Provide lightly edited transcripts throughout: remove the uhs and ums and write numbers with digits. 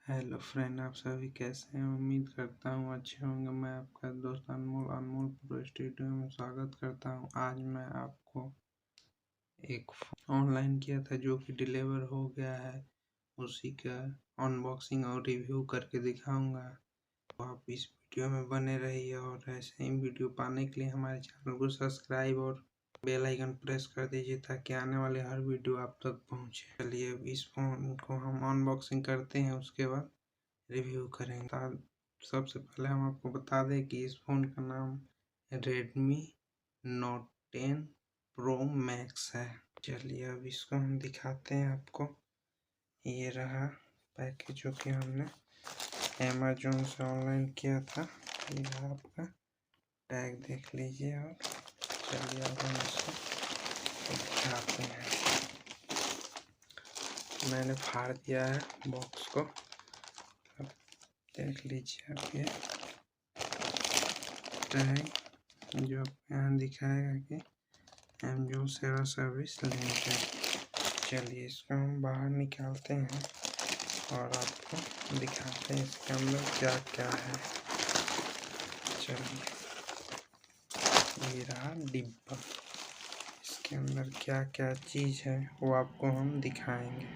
Hello friend, आप सभी कैसे हैं। उम्मीद करता हूँ अच्छे होंगे। मैं आपका दोस्त अनमोल प्रोस्टूडियो में स्वागत करता हूँ। आज मैं आपको एक ऑनलाइन किया था जो कि डिलीवर हो गया है, उसी का अनबॉक्सिंग और रिव्यू करके दिखाऊंगा। तो आप इस वीडियो में बने रहिए और ऐसे ही वीडियो पाने के लिए हमारे चैनल को सब्सक्राइब और बेल आइकन प्रेस कर दीजिए ताकि आने वाले हर वीडियो आप तक पहुंचे। चलिए इस फोन को हम अनबॉक्सिंग करते हैं, उसके बाद रिव्यू करेंगे। सबसे पहले हम आपको बता दें कि इस फ़ोन का नाम रेडमी नोट 10 प्रो मैक्स है। चलिए अब इसको हम दिखाते हैं आपको। ये रहा पैकेज जो कि हमने अमेज़न से ऑनलाइन किया था। ये रहा आपका टैग, देख लीजिए। और चलिए अब हम इसको दिखाते हैं। मैंने फाड़ दिया है बॉक्स को, देख लीजिए आप। ये टैग जो यहाँ दिखाएगा कि अमेज़न सेवा सर्विस लिमिटेड। चलिए इसको हम बाहर निकालते हैं और आपको दिखाते हैं इसके अंदर क्या क्या है। चलिए ये रहा डिब्बा, इसके अंदर क्या क्या चीज़ है वो आपको हम दिखाएंगे।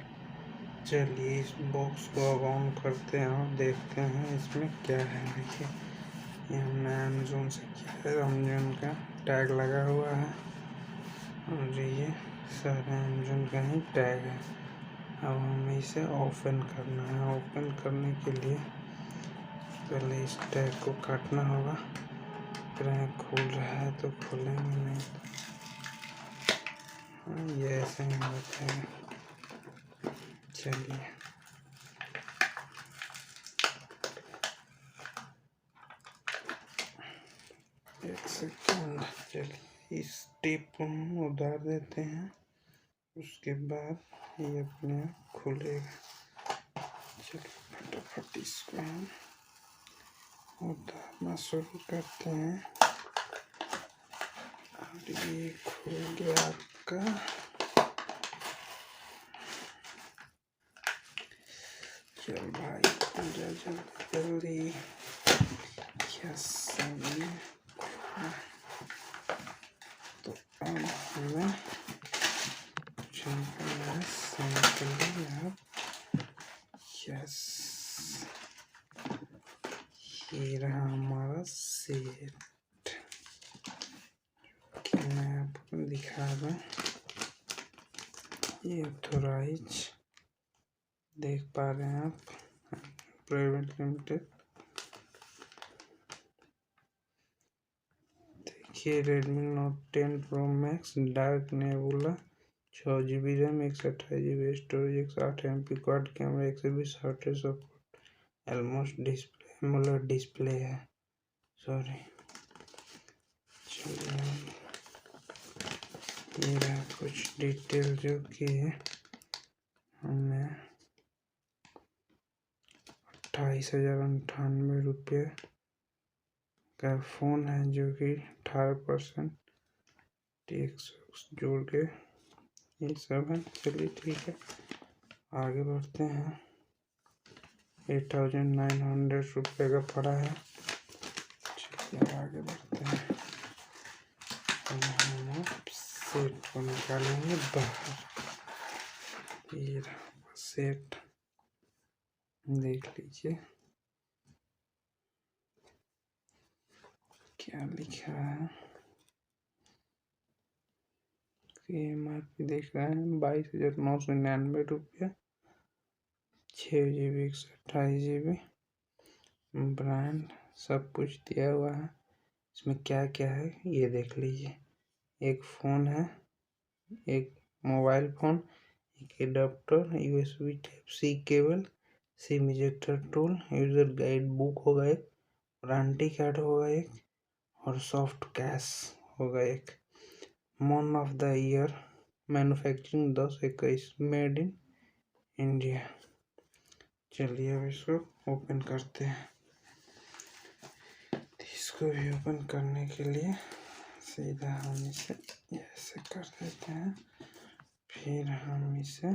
चलिए इस बॉक्स को अब ऑन करते हैं और देखते हैं इसमें क्या है। देखिए ये हमने अमेज़न से किया है, अमेज़न का टैग लगा हुआ है और ये सारे अमेज़न का ही टैग है। अब हमें इसे ओपन करना है। ओपन करने के लिए पहले इस टैग को काटना होगा। फिर खुल रहा है तो खोलेंगे, नहीं ये ऐसे ही होता है। चलिए एक सेकेंड। चलिए इस टेप को हम उतार देते हैं, उसके बाद ये अपने आप खुलेगा। चलिए फटाफट इसको हम उतारना शुरू करते हैं और ये खुल गया आपका। चल भाई पूजा जल्दी। यस तो अब हमें यस ये रहा हमारा सेट। मैं आपको दिखा दूं, ये ऑथोराइज देख पा रहे हैं आप, प्राइवेट लिमिटेड। देखिए Redmi note 10 pro max dark nebula 6GB RAM 128GB storage 108 MP quad camera 120 hertz support. Almost display AMOLED display है, सॉरी। चलिए ये रहा कुछ डिटेल जो कि हमें 28,098 रुपये का फ़ोन है, जो कि 18% टैक्स जोड़ के ये सब है। चलिए ठीक है, आगे बढ़ते हैं। 8,900 रुपये का पड़ा है। चलिए आगे बढ़ते हैं। हम सेट को निकालेंगे बाहर। ये रहा सेट, देख लीजिए क्या लिखा है। MRP देख रहे हैं 22,999 रुपये, 6GB 128GB ब्रांड सब कुछ दिया हुआ है। इसमें क्या क्या है ये देख लीजिए। एक फ़ोन है, एक मोबाइल फ़ोन, एक adapter, USB Type-C cable, SIM ejector tool, user guide book होगा एक, वारंटी कार्ड होगा एक और सॉफ्ट कैश होगा एक। Month of the year manufacturing 10/21 made in India. चलिए अब इसको ओपन करते हैं। इसको भी ओपन करने के लिए सीधा हम इसे ऐसे कर देते हैं, फिर हम इसे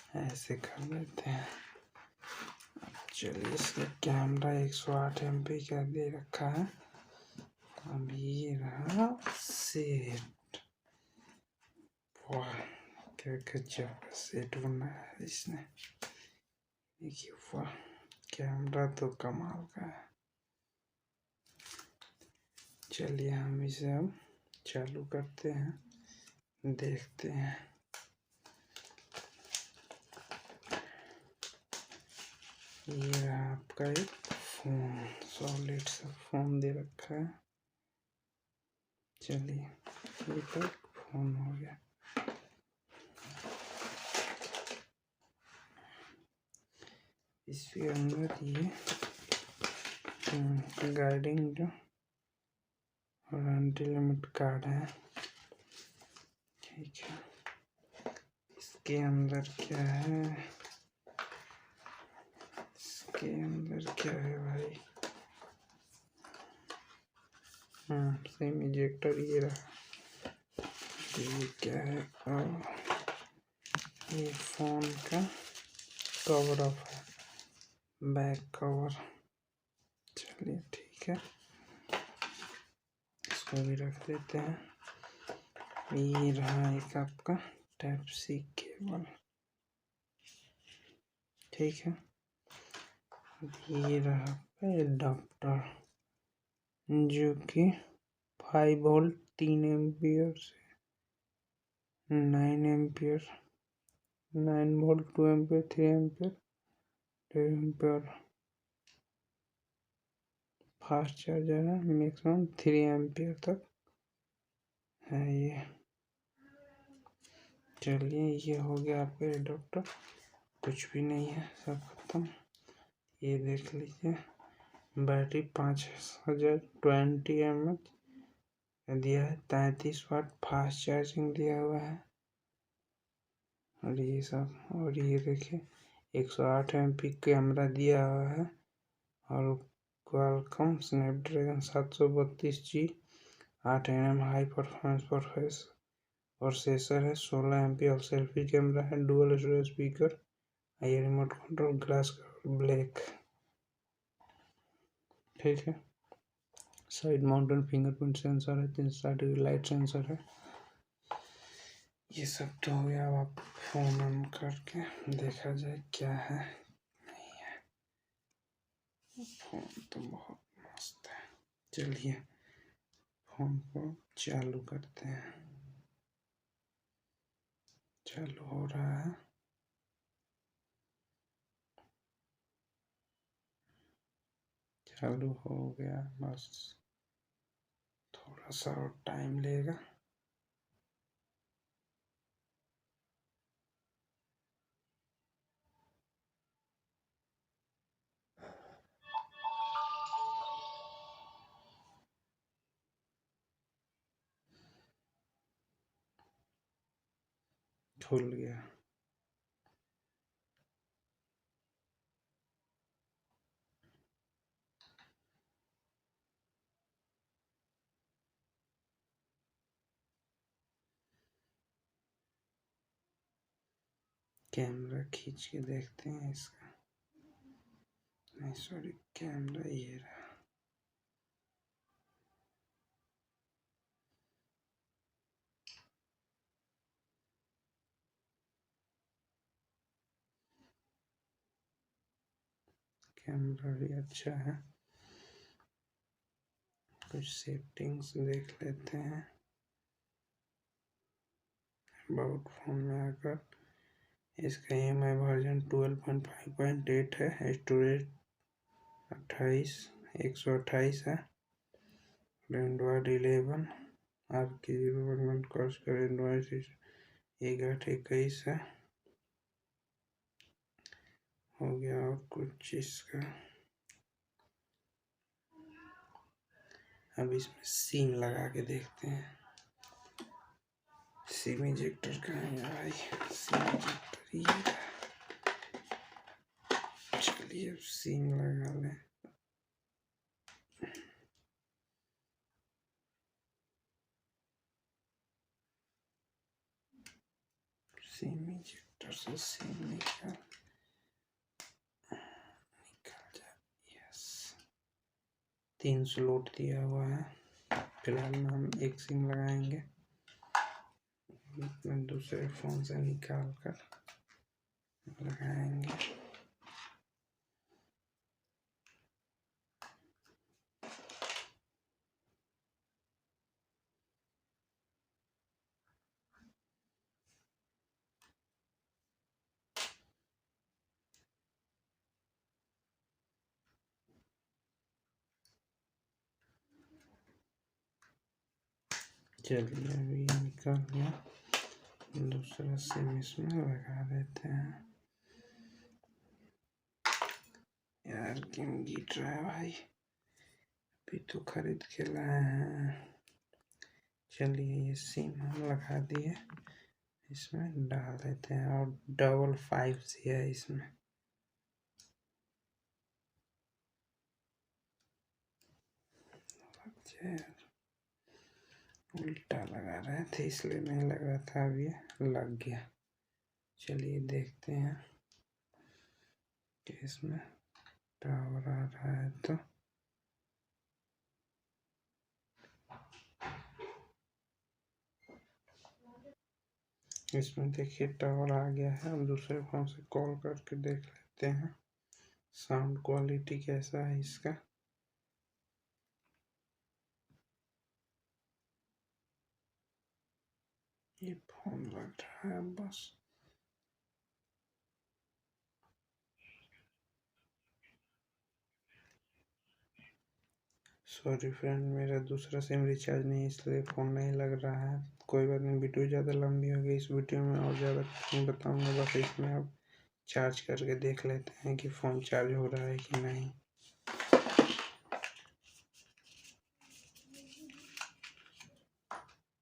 ऐसे कर लेते हैं। चलिए, इसका कैमरा 108 MP का दे रखा है। अब ये रहा सेट। वाह, क्या गजब का सेट बनाया है इसने। देखिए, वाह, कैमरा तो कमाल का है। चलिए, हम इसे अब चालू करते हैं, देखते हैं। ये रहा आपका एक फोन, सॉलिड सा फोन दे रखा है। चलिए, ये तो फोन हो गया। इसके अंदर ये गाइडिंग जो वारंटी लिमिट कार्ड है। ठीक है, इसके अंदर क्या है? इसके अंदर क्या है भाई? सेम इजेक्टर ये रहा। ये क्या है? और ये फोन का कवर ऑफ है, बैक कवर। चलिए, ठीक है, इसको भी रख देते हैं। ये रहा एक आपका टाइप सी केबल। ठीक है, ये रहा आपका एडाप्टर, जो कि 5 वोल्ट 3 एम्पियर से 9 ampere, 9 volt 2 ampere 3 ampere 2 ampere fast charger है। मैक्सिमम 3 एम्पियर तक है ये। चलिए, ये हो गया आपका एडाप्टर। कुछ भी नहीं है, सब खत्म। ये देख लीजिए, बैटरी 5020 mAh दिया है, 33 वाट फास्ट चार्जिंग दिया हुआ है। और ये सब, और ये देखिए 108 MP कैमरा दिया हुआ है। और Qualcomm Snapdragon 732G 8 nm high performance processor है। 16 MP और सेल्फी कैमरा है। डुअल स्टोरेज स्पीकर, ये रिमोट कंट्रोल, ग्लास ब्लैक। ठीक है, साइड माउंटेड फिंगरप्रिंट सेंसर है, 360 लाइट सेंसर है। ये सब तो हो गया। अब आप फोन ऑन करके देखा जाए क्या है, नहीं है। फोन तो बहुत मस्त है। चलिए, फोन को चालू करते हैं। चालू हो रहा है। चालू हो गया, बस थोड़ा सा और टाइम लेगा। खुल गया। कैमरा खींच के देखते हैं इसका। नहीं, सॉरी, कैमरा ये रहा। कैमरा भी अच्छा है। कुछ सेटिंग्स देख लेते हैं। अबाउट फोन में आकर इसका EMI वर्जन 12.5.8 है। स्टोरेज 128 है। एंड्रॉयड 11 आपकी डेवलपमेंट कॉस्ट कर एंड्रॉयड 821 है। हो गया। और कुछ इसका, अब इसमें सिम लगा के देखते हैं। सिम इजेक्टर कहाँ है भाई? सिम इजेक्टर ये है। चलिए, अब सिम लगा लें। सिम इजेक्टर से सिम निकल जाए। यस, 3 स्लॉट दिया हुआ है। फिलहाल में हम एक सिम लगाएंगे, दूसरे फोन से निकाल कर लगाएंगे। चलिए अभी निकल गया, दूसरा सिम इसमें लगा देते हैं। यार क्यों गिर रहा है भाई, अभी तो खरीद के लाए हैं। चलिए ये सिम हम लगा दिए, इसमें डाल देते हैं और 555 है इसमें। उल्टा लगा रहे थे इसलिए नहीं लग रहा था, अब ये लग गया। चलिए देखते हैं कि इसमें टावर आ रहा है तो इसमें देखिए टावर आ गया है। हम दूसरे फोन से कॉल करके देख लेते हैं साउंड क्वालिटी कैसा है इसका। ये फोन लग रहा है बस। सॉरी फ्रेंड, मेरा दूसरा सिम रिचार्ज नहीं इसलिए फ़ोन नहीं लग रहा है। कोई बात नहीं, वीडियो ज़्यादा लंबी हो गई, इस वीडियो में और ज़्यादा नहीं बताऊंगा। बस इसमें अब चार्ज करके देख लेते हैं कि फ़ोन चार्ज हो रहा है कि नहीं।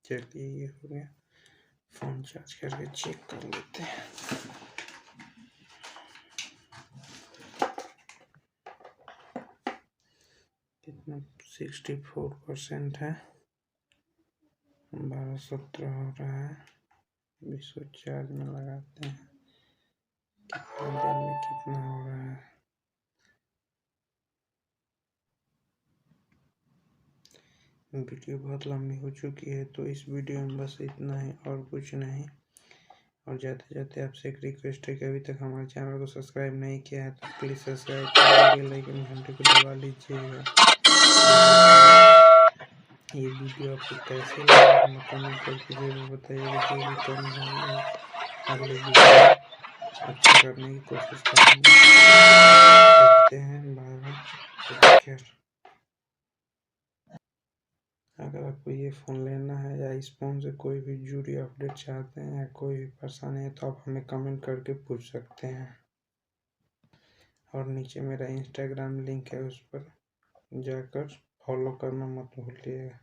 चलिए ये हो गया, फ़ोन चार्ज करके चेक कर लेते हैं। कितना 64% है, 12:17 हो रहा है। 20 चार्ज में लगाते हैं, कितना देर में कितना हो रहा है। वीडियो बहुत लंबी हो चुकी है तो इस वीडियो में बस इतना ही और कुछ नहीं। और जाते जाते आपसे एक रिक्वेस्ट है कि अभी तक हमारे चैनल को सब्सक्राइब नहीं किया है तो प्लीज़ सब्सक्राइब कर बेल आइकन घंटे को दबा लीजिएगा। ये वीडियो आपको कैसे लगा हमें कमेंट करके जरूर बताइएगा। जो भी कम हो अगले वीडियो अच्छा करने की कोशिश करेंगे। चलते हैं, बाय बाय। अगर आपको ये फ़ोन लेना है या इस फ़ोन से कोई भी जुड़ी अपडेट चाहते हैं या कोई भी परेशानी है तो आप हमें कमेंट करके पूछ सकते हैं। और नीचे मेरा इंस्टाग्राम लिंक है, उस पर जाकर फॉलो करना मत भूलिएगा।